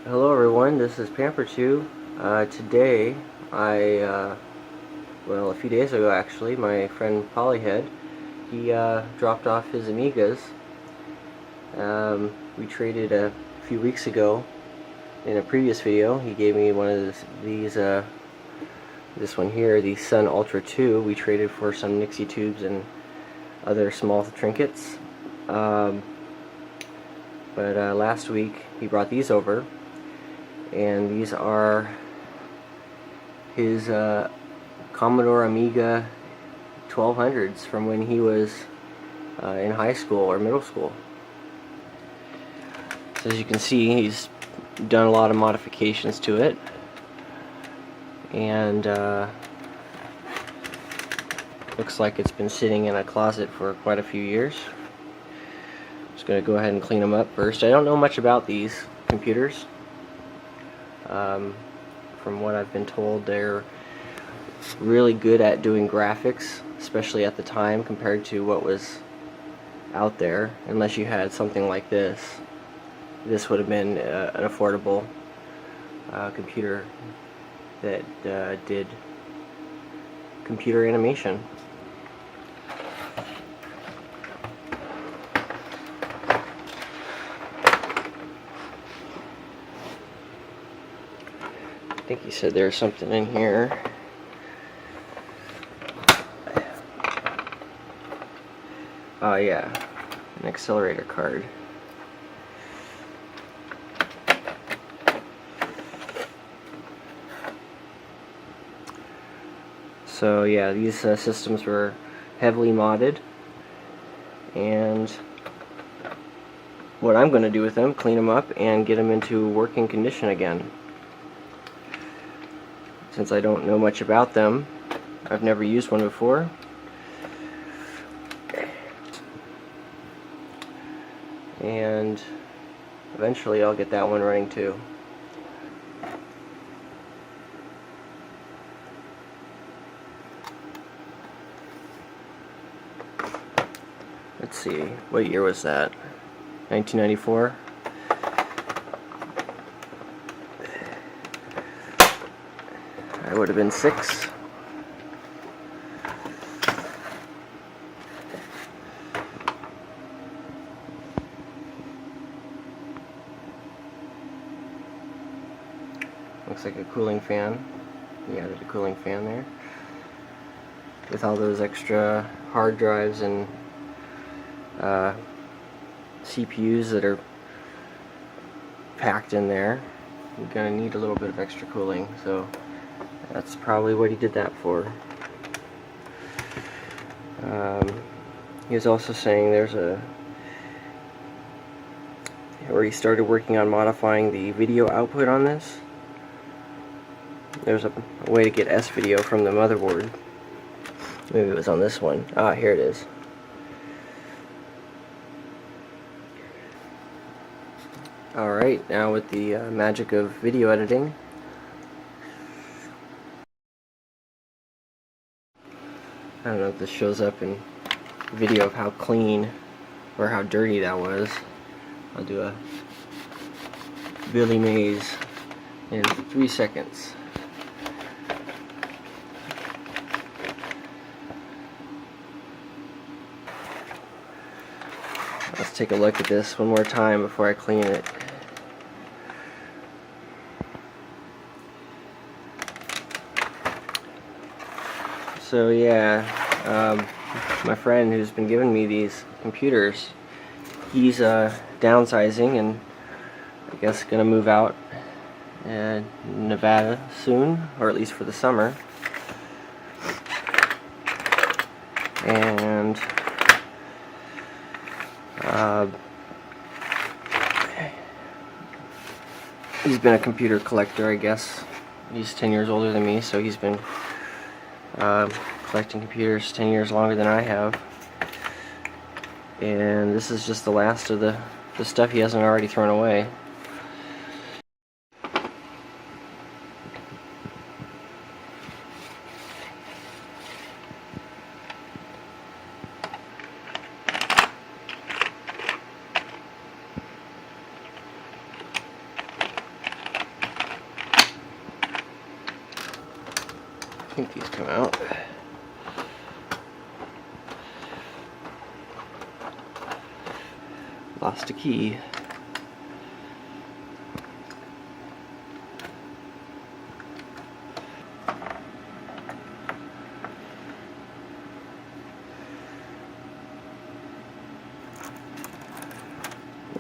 Hello everyone, this is Pamper2. Today, well, a few days ago actually, my friend Polyhead, he dropped off his Amigas. We traded a few weeks ago in a previous video. He gave me one of these this one here, the Sun Ultra 2. We traded for some Nixie tubes and other small trinkets. But last week he brought these over, and these are his Commodore Amiga 1200s from when he was in high school or middle school. So as you can see, he's done a lot of modifications to it, and looks like it's been sitting in a closet for quite a few years. Just going to go ahead and clean them up first. I don't know much about these computers. From what I've been told, they're really good at doing graphics, especially at the time compared to what was out there. Unless you had something like this, this would have been an affordable computer that did computer animation. I think he said there's something in here. Oh yeah, an accelerator card. So yeah, these systems were heavily modded, and what I'm going to do with them, clean them up and get them into working condition again. Since I don't know much about them, I've never used one before. And eventually I'll get that one running too. Let's see, what year was that? 1994? I would have been 6. Looks like a cooling fan. Yeah, there's a cooling fan there. With all those extra hard drives and CPUs that are packed in there, you're going to need a little bit of extra cooling. So that's probably what he did that for. He was also saying there's where he started working on modifying the video output on this. There's a way to get S-video from the motherboard. Maybe it was on this one. Ah, here it is. Alright, now with the magic of video editing, I don't know if this shows up in video of how clean or how dirty that was. I'll do a Billy Mays in 3 seconds. Let's take a look at this one more time before I clean it. So yeah, my friend who's been giving me these computers, he's downsizing and I guess gonna move out in Nevada soon, or at least for the summer. And he's been a computer collector, I guess. He's 10 years older than me, so he's been collecting computers 10 years longer than I have. And this is just the last of the stuff he hasn't already thrown away. think these come out. Lost a key.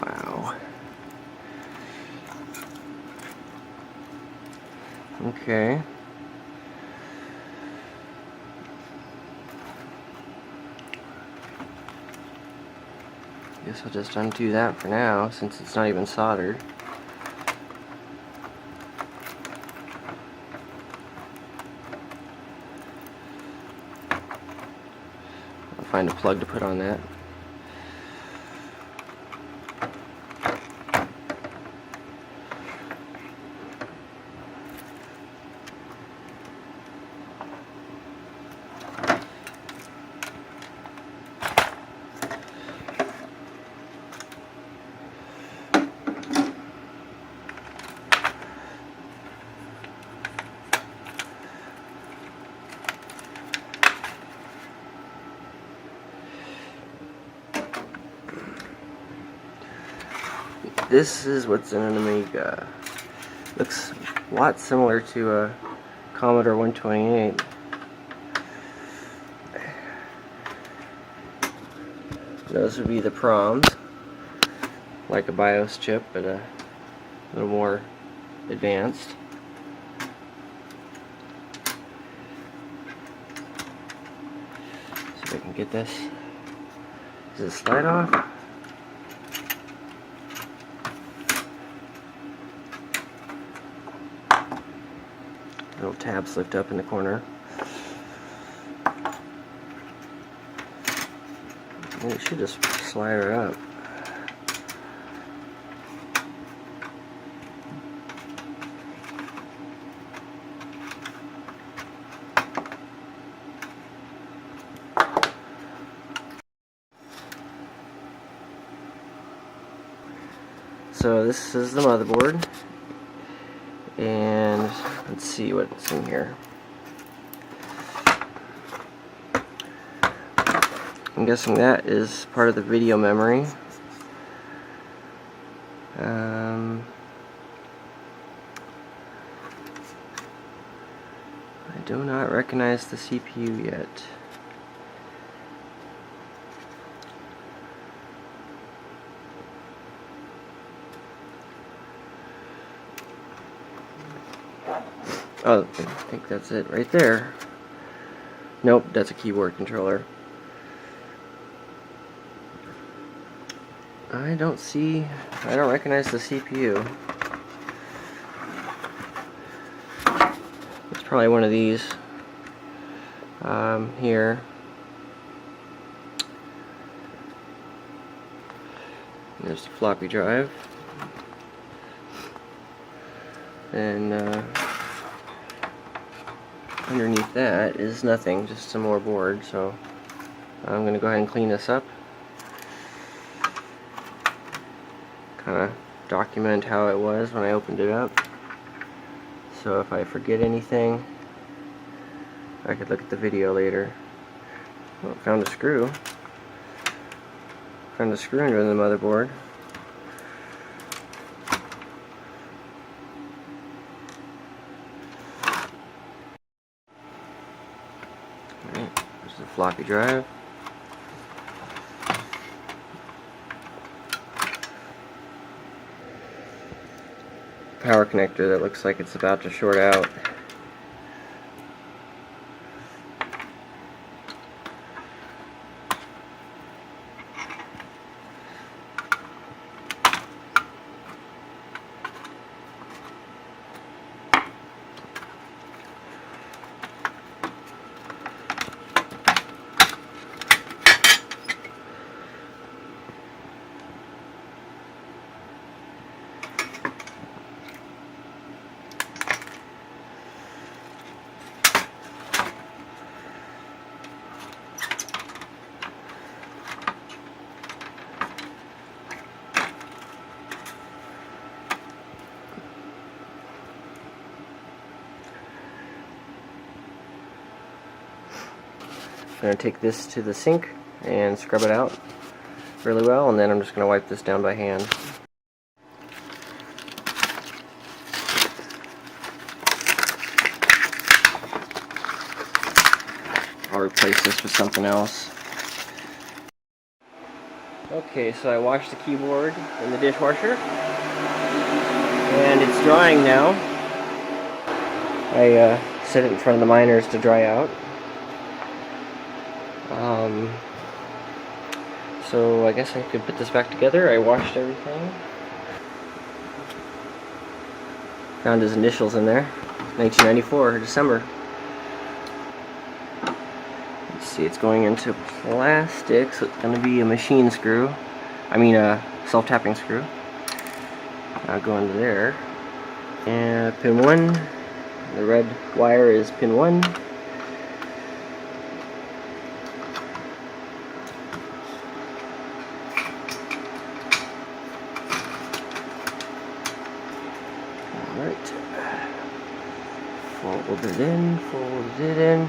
Wow. Okay. Guess I'll just undo that for now, since it's not even soldered. I'll find a plug to put on that. This is what's in an Amiga. Looks a lot similar to a Commodore 128. Those would be the PROMs, like a BIOS chip, but a little more advanced. So I can get this. Does it slide off? Little tabs lift up in the corner. And it should just slide her up. So this is the motherboard, and let's see what's in here. I'm guessing that is part of the video memory. I do not recognize the CPU yet. Oh, I think that's it right there. Nope, that's a keyboard controller. I don't recognize the CPU. It's probably one of these here. There's the floppy drive. And underneath that is nothing, just some more board. So I'm going to go ahead and clean this up. Kind of document how it was when I opened it up. So if I forget anything, I could look at the video later. Oh, found a screw. Found a screw under the motherboard. Alright, there's the floppy drive. Power connector that looks like it's about to short out. I'm going to take this to the sink and scrub it out really well, and then I'm just going to wipe this down by hand. I'll replace this with something else. Okay, so I washed the keyboard in the dishwasher, and it's drying now. I set it in front of the miners to dry out. So I guess I could put this back together. I washed everything. Found his initials in there. 1994, December. Let's see, it's going into plastic, so it's going to be a machine screw. I mean a self-tapping screw. I'll go into there. And pin 1. The red wire is pin 1. Alright. Fold it in, fold it in.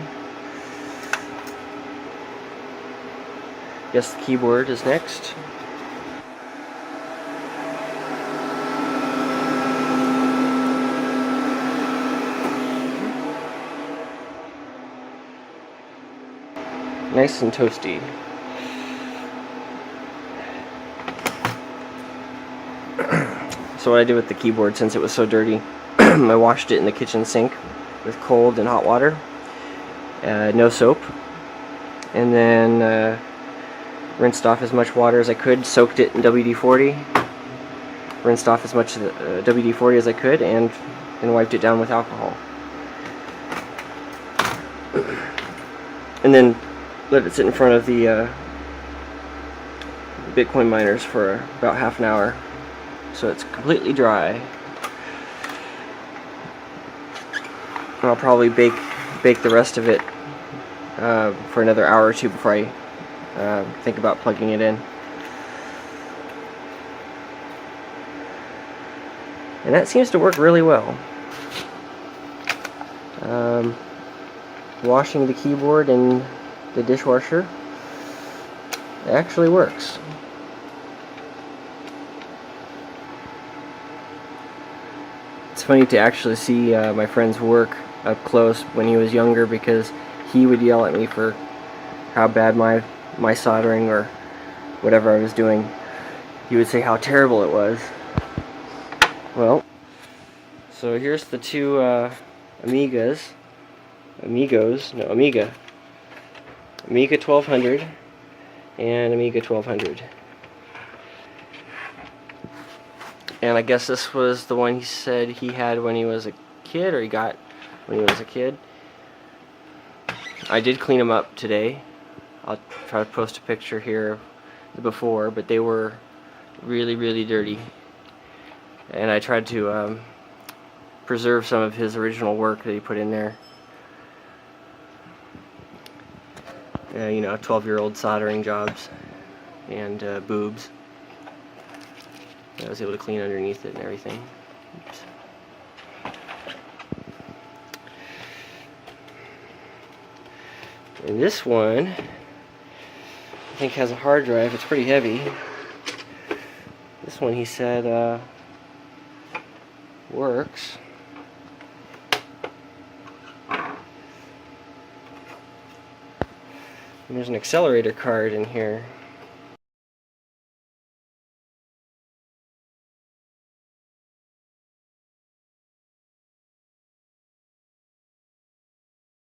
Guess the keyboard is next. Nice and toasty. So what I did with the keyboard, since it was so dirty, I washed it in the kitchen sink with cold and hot water, no soap, and then rinsed off as much water as I could, soaked it in WD-40, rinsed off as much WD-40 as I could, and then wiped it down with alcohol. And then let it sit in front of the Bitcoin miners for about half an hour, so it's completely dry. And I'll probably bake the rest of it for another hour or two before I think about plugging it in. And that seems to work really well. Washing the keyboard in the dishwasher, it actually works. It's funny to actually see my friend's work up close when he was younger, because he would yell at me for how bad my soldering or whatever I was doing. He would say how terrible it was. Well, so here's the two Amiga 1200 and Amiga 1200. And I guess this was the one he said he had when he was a kid, or he got when he was a kid. I did clean them up today. I'll try to post a picture here of the before, but they were really, really dirty. And I tried to preserve some of his original work that he put in there. You know, 12-year-old soldering jobs and boobs. I was able to clean underneath it and everything. Oops. And this one, I think, has a hard drive. It's pretty heavy. This one, he said, works. And there's an accelerator card in here.